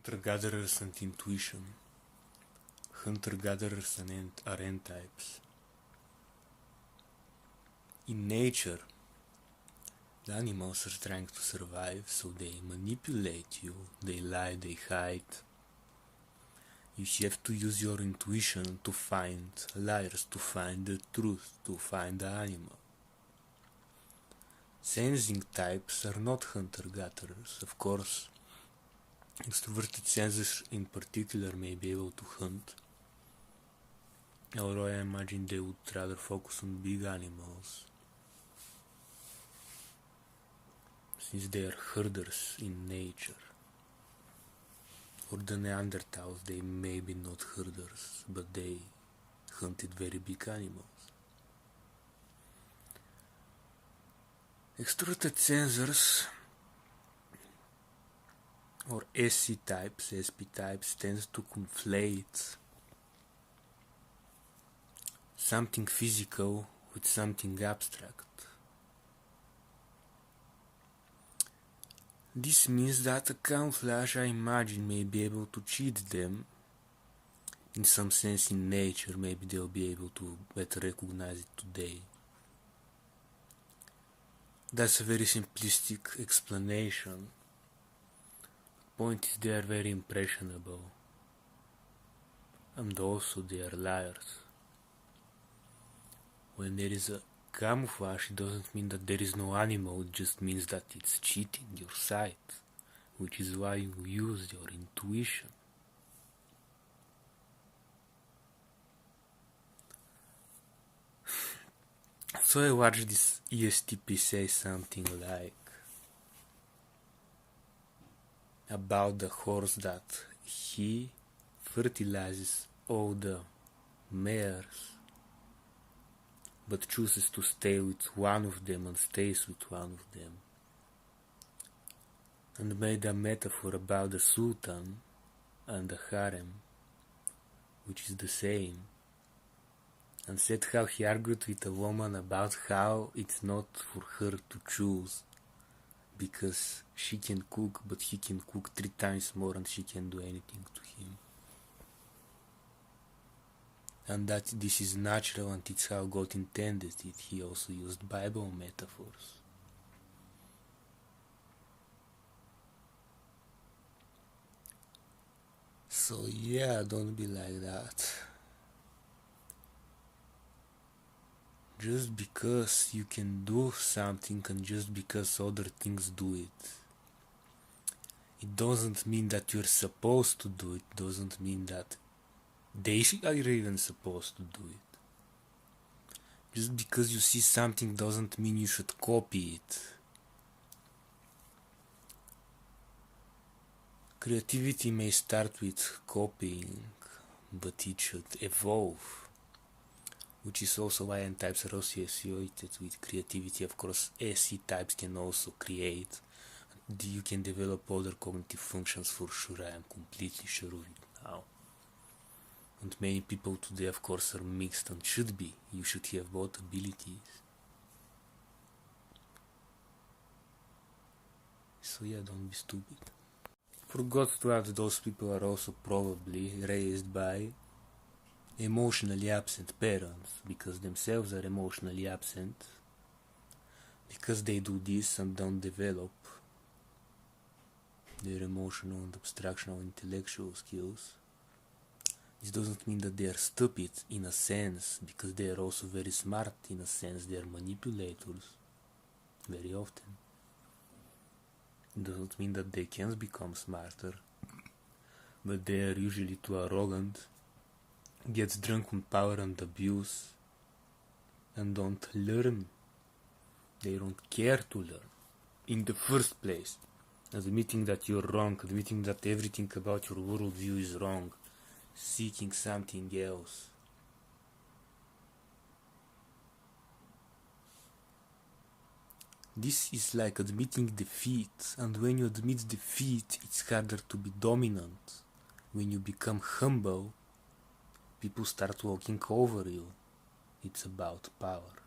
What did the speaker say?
Hunter-gatherers and intuition. Hunter-gatherers are N-types. In nature, the animals are trying to survive, so they manipulate you, they lie, they hide. You have to use your intuition to find liars, to find the truth, to find the animal. Sensing types are not hunter-gatherers. Of course, extroverted sensors in particular may be able to hunt, although I imagine they would rather focus on big animals, since they are herders in nature. For the Neanderthals, they may be not herders, but they hunted very big animals. Extroverted sensors, or SC types, SP types, tends to conflate something physical with something abstract. This means that a camouflage, I imagine, may be able to cheat them. In some sense, in nature, maybe they'll be able to better recognize it today. That's a very simplistic explanation. The point is, they are very impressionable. And also, they are liars. When there is a camouflage, it doesn't mean that there is no animal, it just means that it's cheating your sight, which is why you use your intuition. So I watched this ESTP say something like about the horse that he fertilizes all the mares, but chooses to stay with one of them and stays with one of them, and made a metaphor about the sultan and the harem, which is the same, and said how he argued with a woman about how it's not for her to choose, because she can cook, but he can cook 3 times more and she can do anything to him. And that this is natural and it's how God intended it. He also used Bible metaphors. So yeah, don't be like that. Just because you can do something and just because other things do it, it doesn't mean that you're supposed to do it, doesn't mean that they are even supposed to do it. Just because you see something doesn't mean you should copy it. Creativity may start with copying, but it should evolve. Which is also why N-types are associated with creativity. Of course, SC types can also create. You can develop other cognitive functions for sure, I am completely sure of it now. And many people today, of course, are mixed and should be. You should have both abilities. So yeah, don't be stupid. Forgot to add, those people are also probably raised by emotionally absent parents, because themselves are emotionally absent, because they do this and don't develop their emotional and abstractional intellectual skills. This doesn't mean that they are stupid in a sense, because they are also very smart in a sense. They are manipulators very often. It doesn't mean that they can become smarter, but they are usually too arrogant, get drunk on power and abuse, and don't learn. They don't care to learn in the first place. Admitting that you're wrong, admitting that everything about your worldview is wrong, seeking something else. This is like admitting defeat, and when you admit defeat, it's harder to be dominant. When you become humble, people start walking over you. It's about power.